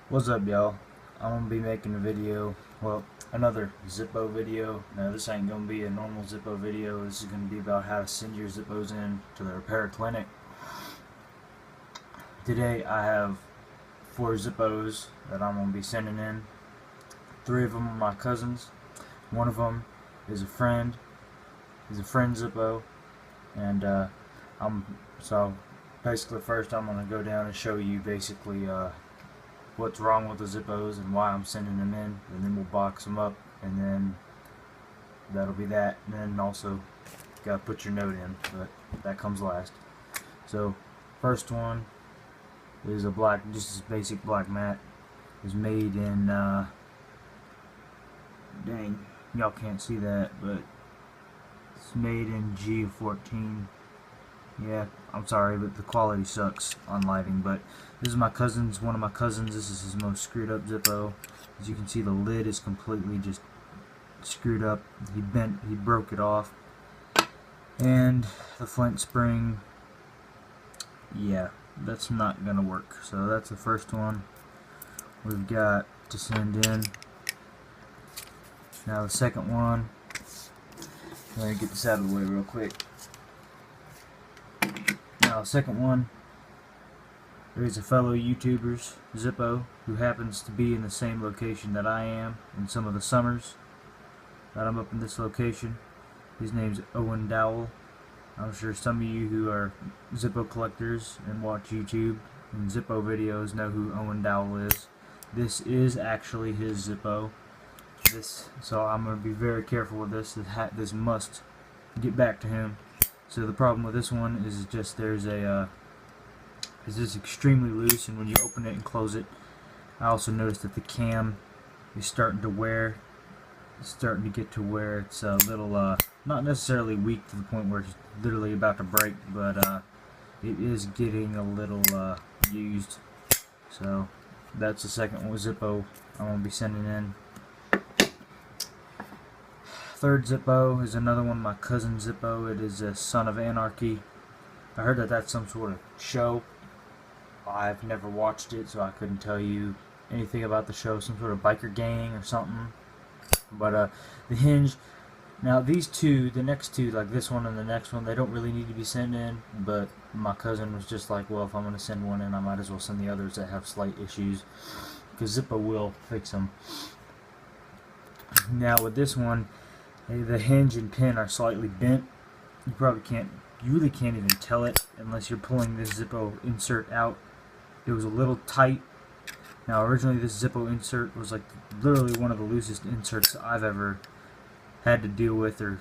What's up, y'all? I'm gonna be making a video, well, another Zippo video. Now this ain't gonna be a normal Zippo video. This is gonna be about how to send your Zippos in to the repair clinic. Today I have 4 Zippos that I'm gonna be sending in. 3 of them are my cousins. One of them is a friend. He's a friend Zippo, and so basically first I'm gonna go down and show you basically what's wrong with the Zippos and why I'm sending them in, and then we'll box them up, and then that'll be that. And then also gotta put your note in, but that comes last. So first one is a black, just a basic black mat. It was made in dang, y'all can't see that, but it's made in G14. Yeah, I'm sorry, but the quality sucks on lighting. But this is my cousin's, one of my cousins. This is his most screwed up Zippo. As you can see, the lid is completely just screwed up. He broke it off. And the flint spring, yeah, that's not gonna work. So that's the first one we've got to send in. Now the second one, let me get this out of the way real quick. Now the second one, there is a fellow YouTuber's Zippo who happens to be in the same location that I am in some of the summers that I'm up in this location. His name's Owen. I'm sure some of you who are Zippo collectors and watch YouTube and Zippo videos know who Owen is. This is actually his Zippo. So I'm going to be very careful with this. This must get back to him. So the problem with this one is just there's a is this extremely loose, and when you open it and close it, I also noticed that the cam is starting to wear. It's starting to get to where it's a little not necessarily weak to the point where it's literally about to break, but it is getting a little used. So that's the second one Zippo I'm gonna be sending in. Third Zippo is another one, my cousin Zippo. It is a Son of Anarchy. I heard that that's some sort of show. I've never watched it, so I couldn't tell you anything about the show. Some sort of biker gang or something. But the hinge, now these two, the next two, like this one and the next one, they don't really need to be sent in. But my cousin was just like, well, if I'm going to send one in, I might as well send the others that have slight issues, because Zippo will fix them. Now with this one, the hinge and pin are slightly bent. You really can't even tell it unless you're pulling this Zippo insert out. It was a little tight. Now originally this Zippo insert was like literally one of the loosest inserts I've ever had to deal with, or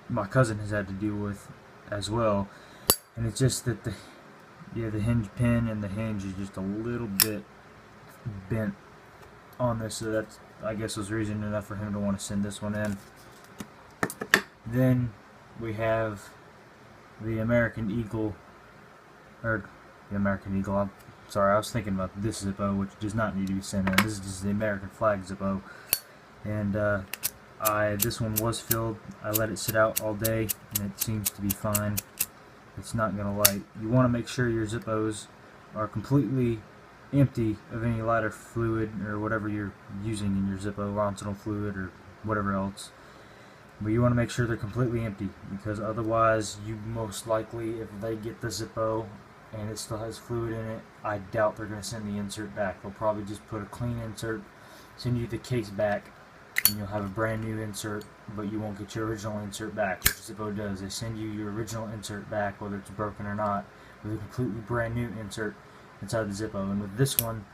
my cousin has had to deal with as well. And it's just that the hinge pin and the hinge is just a little bit bent on this, so that's, I guess, was reason enough for him to want to send this one in. Then we have the American Eagle, or the American Eagle, I'm sorry, I was thinking about this Zippo, which does not need to be sent in. This is just the American flag Zippo. And this one was filled. I let it sit out all day, and it seems to be fine. It's not going to light. You want to make sure your Zippos are completely empty of any lighter fluid or whatever you're using in your Zippo, Roncinol fluid or whatever else. But you want to make sure they're completely empty, because otherwise you most likely, if they get the Zippo and it still has fluid in it, I doubt they're going to send the insert back. They'll probably just put a clean insert, send you the case back, and you'll have a brand new insert, but you won't get your original insert back, which Zippo does. They send you your original insert back, whether it's broken or not, with a completely brand new insert inside the Zippo. And with this one,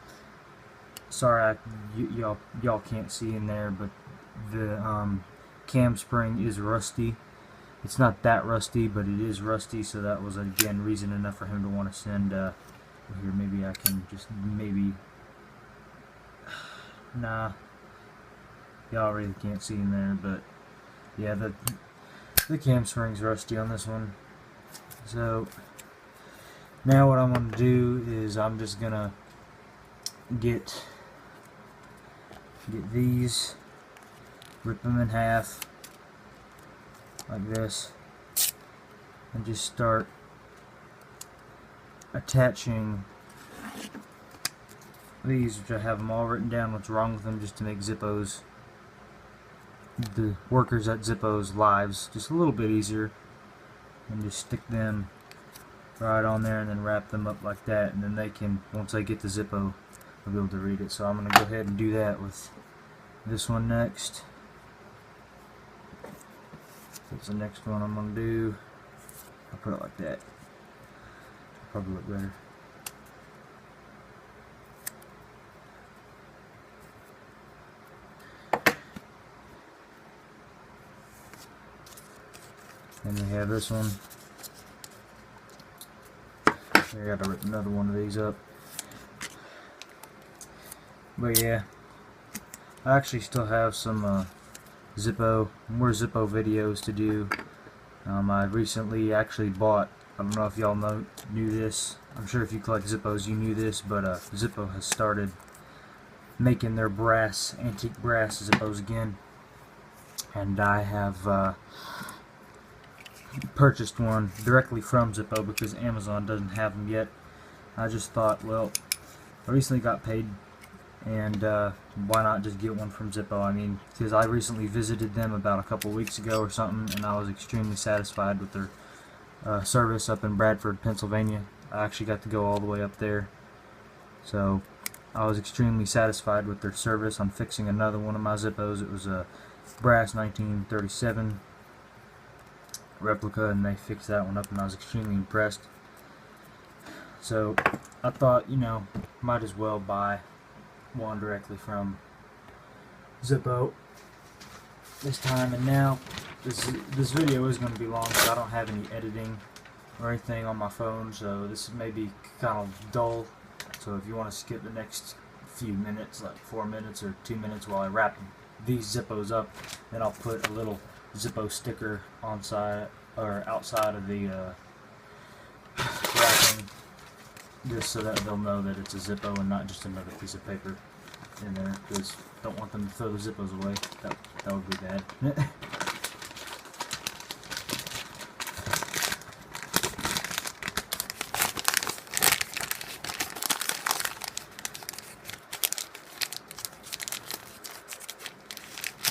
sorry, y'all can't see in there, but the cam spring is rusty. It's not that rusty, but it is rusty, so that was again reason enough for him to want to send here. Maybe I can just nah, y'all really can't see in there, but yeah, the cam spring's rusty on this one. So now what I'm gonna do is I'm just gonna get these, rip them in half like this, and just start attaching these, which I have them all written down what's wrong with them, just to make Zippos, the workers at Zippos' lives just a little bit easier, and just stick them right on there and then wrap them up like that, and then they can, once I get the Zippo, I'll be able to read it. So I'm going to go ahead and do that with this one next. That's the next one I'm going to do. I'll put it like that. Probably look better. And we have this one. I gotta rip another one of these up. But yeah, I actually still have some more Zippo videos to do. I recently actually bought, I don't know if y'all knew this, I'm sure if you collect Zippos you knew this, but Zippo has started making their antique brass Zippos again. And I have purchased one directly from Zippo because Amazon doesn't have them yet. I just thought, well, I recently got paid, and why not just get one from Zippo? I mean, because I recently visited them about a couple weeks ago or something, and I was extremely satisfied with their service up in Bradford, Pennsylvania. I actually got to go all the way up there, so I was extremely satisfied with their service on fixing another one of my Zippos. It was a brass 1937 replica, and they fixed that one up, and I was extremely impressed. So I thought, you know, might as well buy one directly from Zippo this time. And now this video is going to be long because I don't have any editing or anything on my phone, so this may be kind of dull. So if you want to skip the next few minutes, like 4 minutes or 2 minutes while I wrap these Zippos up, then I'll put a little Zippo sticker on side or outside of the wrapping, just so that they'll know that it's a Zippo and not just another piece of paper in there, because don't want them to throw the Zippos away. That would be bad.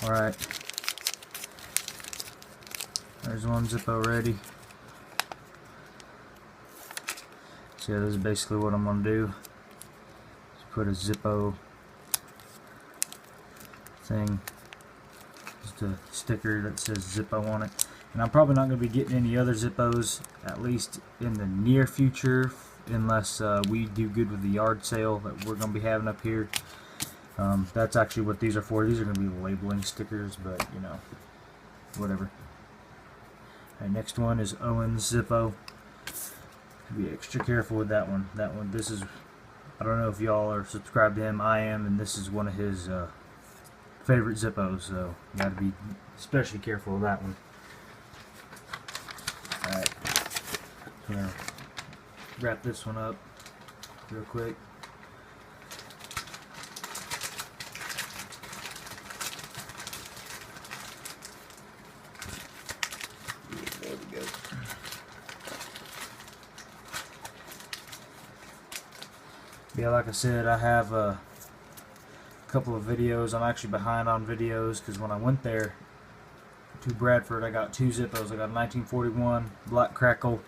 Alright, there's one Zippo ready. So yeah, this is basically what I'm going to do. Just put a Zippo thing, just a sticker that says Zippo on it. And I'm probably not going to be getting any other Zippos, at least in the near future, unless we do good with the yard sale that we're going to be having up here. That's actually what these are for. These are going to be labeling stickers, but you know, whatever. Alright, next one is Owen's Zippo. Be extra careful with that one. This is, I don't know if y'all are subscribed to him. I am, and this is one of his favorite Zippos, so you got to be especially careful with that one. Alright, I'm going to wrap this one up real quick. There we go. Yeah, like I said, I have a couple of videos. I'm actually behind on videos because when I went there to Bradford, I got two Zippos. I got a 1941 Black Crackle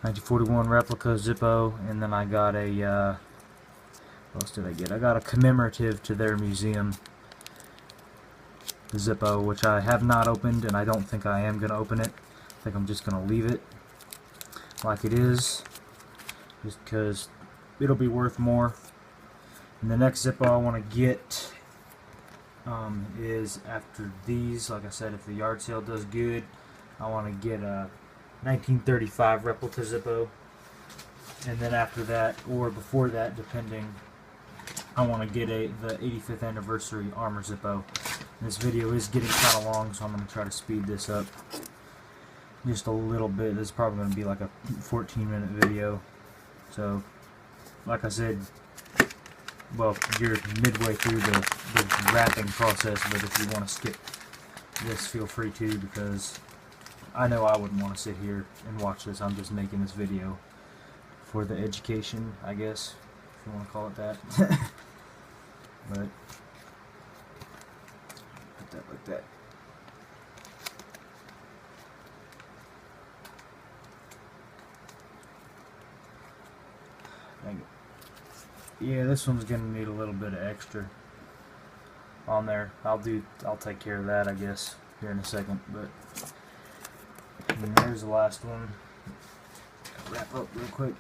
1941 replica Zippo, and then I got a what else did I get? I got a commemorative to their museum Zippo, which I have not opened, and I don't think I am going to open it. I think I'm just going to leave it like it is, just because it'll be worth more. And the next Zippo I want to get is after these. Like I said, if the yard sale does good, I want to get a 1935 replica Zippo, and then after that, or before that, depending, I want to get the 85th anniversary armor Zippo. This video is getting kind of long, so I'm going to try to speed this up just a little bit. This is probably going to be like a 14-minute video. So, like I said, well, you're midway through the wrapping process, but if you want to skip this, feel free to, because I know I wouldn't want to sit here and watch this. I'm just making this video for the education, I guess, you want to call it that. But put that like that. Yeah, this one's gonna need a little bit of extra on there. I'll take care of that, I guess, here in a second. But here's the last one. Wrap up real quick.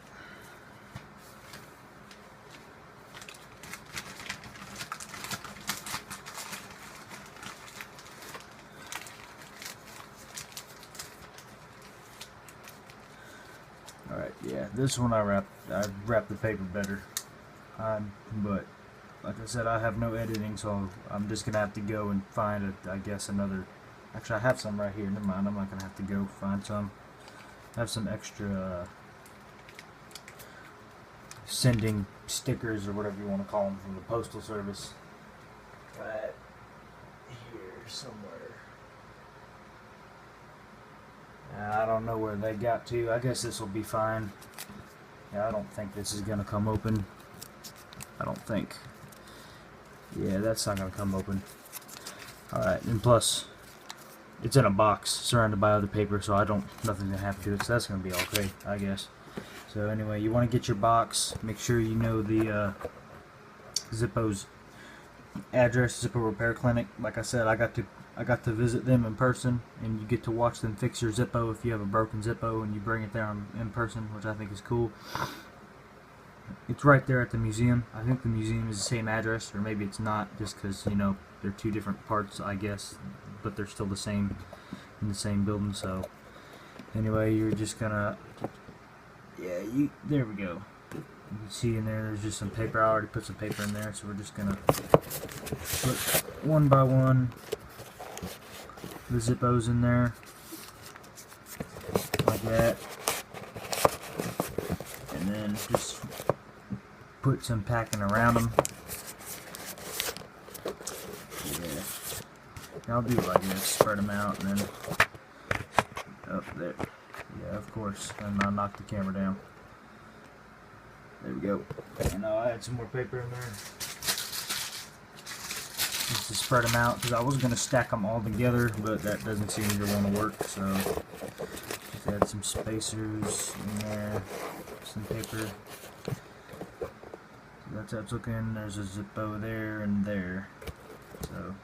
Alright, yeah, this one I wrapped the paper better. But like I said, I have no editing, so I'm just gonna have to go and find I guess another. Actually, I have some right here. Never mind. I'm not gonna have to go find some. I have some extra sending stickers or whatever you want to call them from the postal service. Right here somewhere. I don't know where they got to. I guess this will be fine. Yeah, I don't think this is gonna come open. I don't think. Yeah, that's not gonna come open. Alright, and plus it's in a box surrounded by other paper, so nothing's gonna happen to it, so that's gonna be okay, I guess. So anyway, you want to get your box. Make sure you know the Zippo's address, Zippo Repair Clinic. Like I said, I got to visit them in person, and you get to watch them fix your Zippo if you have a broken Zippo, and you bring it there in person, which I think is cool. It's right there at the museum. I think the museum is the same address, or maybe it's not, just because, you know, they're two different parts, I guess, but they're still the same, in the same building. So anyway, you're just gonna, yeah, there we go. You can see in there's just some paper. I already put some paper in there, so we're just gonna put one by one the Zippos in there, like that, and then just put some packing around them. Yeah, I'll do it like this, spread them out, and then up there. Yeah, of course, and I'll knock the camera down. There we go. And I'll add some more paper in there just to spread them out, because I was going to stack them all together, but that doesn't seem to want to work, so just add some spacers in there, some paper. That's how it's looking. There's a Zippo there and there. So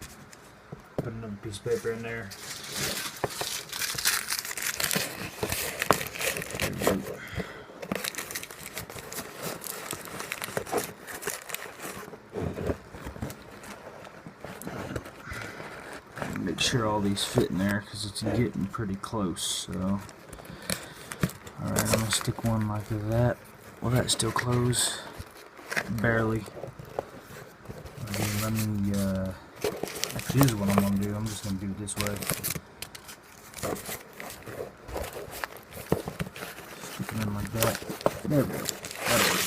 put another piece of paper in there. There we go. Make sure all these fit in there, because it's getting pretty close. So, alright, I'm gonna stick one like that. Will that still close? Barely. Okay, let me, actually, this is what I'm going to do. I'm just going to do it this way. Stick it in like that. There we go. That'll work.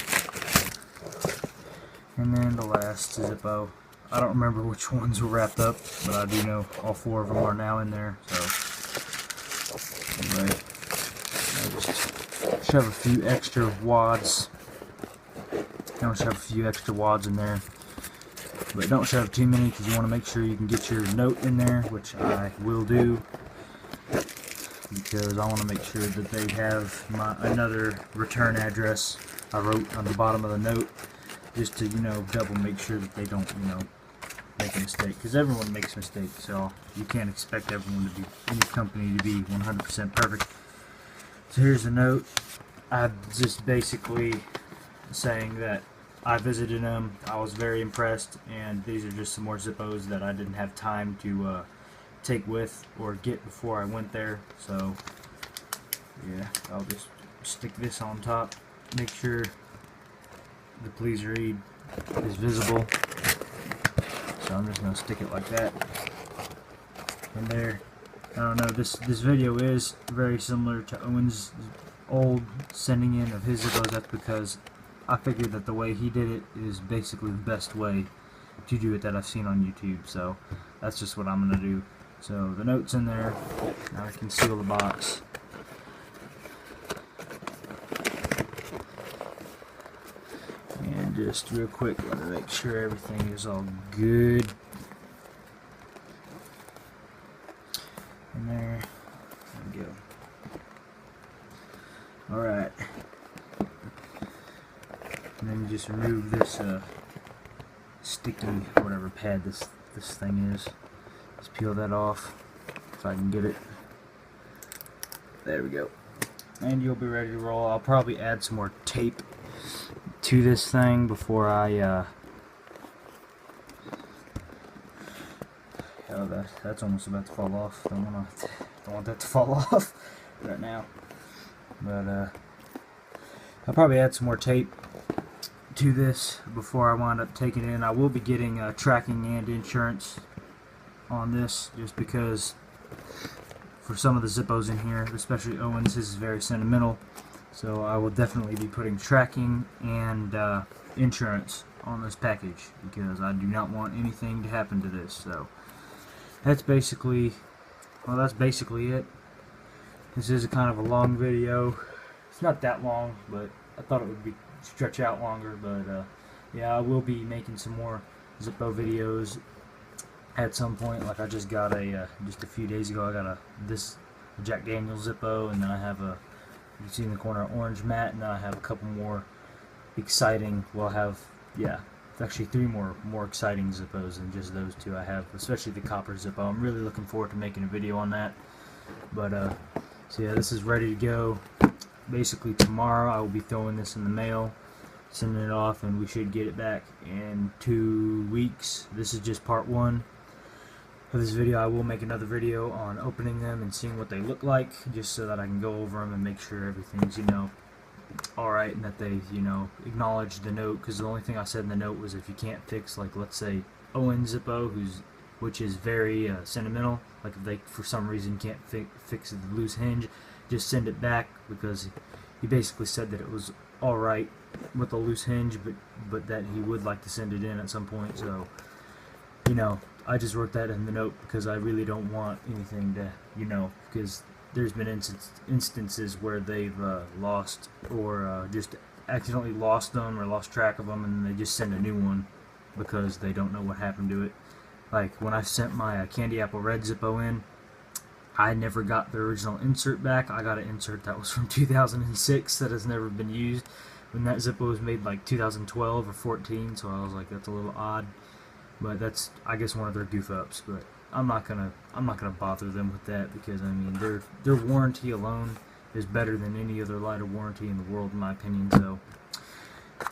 And then the last Zippo. I don't remember which ones were wrapped up, but I do know all 4 of them are now in there. So, anyway, I'll just shove a few extra wads. Don't shove a few extra wads in there, but don't shove too many, because you want to make sure you can get your note in there, which I will do, because I want to make sure that they have another return address I wrote on the bottom of the note, just to, you know, double make sure that they don't, you know, make a mistake, because everyone makes mistakes, so you can't expect everyone to be, any company to be 100% perfect. So here's the note. I just basically saying that I visited them, I was very impressed, and these are just some more Zippos that I didn't have time to take with or get before I went there. So yeah, I'll just stick this on top, make sure the please read is visible. So I'm just going to stick it like that in there. I don't know, this video is very similar to Owen's old sending in of his Zippos. That's because I figured that the way he did it is basically the best way to do it that I've seen on YouTube. So that's just what I'm going to do. So the note's in there. Now I can seal the box. And just real quick, let me make sure everything is all good. And there we go. Alright. And then you just remove this sticky whatever pad this thing is. Just peel that off if I can get it. There we go. And you'll be ready to roll. I'll probably add some more tape to this thing before I oh, that's almost about to fall off. Don't want that to fall off right now. But I'll probably add some more tape to this before I wind up taking it in. I will be getting tracking and insurance on this, just because for some of the Zippos in here, especially Owen's, this is very sentimental. So I will definitely be putting tracking and insurance on this package, because I do not want anything to happen to this. So that's basically, well, that's basically it. This is a kind of a long video. It's not that long, but I thought it would be stretch out longer. But yeah, I will be making some more Zippo videos at some point. Like I just got just a few days ago, I got a Jack Daniel's Zippo, and then I have a, you can see in the corner, orange mat, and then I have a couple more exciting, well, I have, yeah, actually 3 more exciting Zippos than just those 2 I have, especially the copper Zippo. I'm really looking forward to making a video on that. But so yeah, this is ready to go. Basically tomorrow I will be throwing this in the mail, sending it off, and we should get it back in 2 weeks. This is just part 1 of this video. I will make another video on opening them and seeing what they look like, just so that I can go over them and make sure everything's, you know, alright, and that they, you know, acknowledge the note. Because the only thing I said in the note was, if you can't fix, like, let's say Owen Zippo, which is very sentimental, like if they for some reason can't fix the loose hinge, just send it back, because he basically said that it was alright with a loose hinge, but that he would like to send it in at some point. So, you know, I just wrote that in the note because I really don't want anything to, you know, because there's been instances where they've lost, or just accidentally lost them or lost track of them, and they just send a new one because they don't know what happened to it. Like when I sent my Candy Apple Red Zippo in, I never got the original insert back. I got an insert that was from 2006 that has never been used. When that Zippo was made like 2012 or 14, so I was like, that's a little odd. But that's, I guess, one of their goof ups. But I'm not gonna bother them with that, because I mean their warranty alone is better than any other line of warranty in the world, in my opinion. So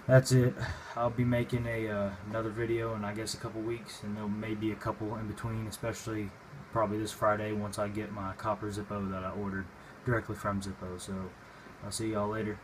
that's it. I'll be making another video in, I guess, a couple weeks, and there may be a couple in between, especially probably this Friday once I get my copper Zippo that I ordered directly from Zippo. So I'll see y'all later.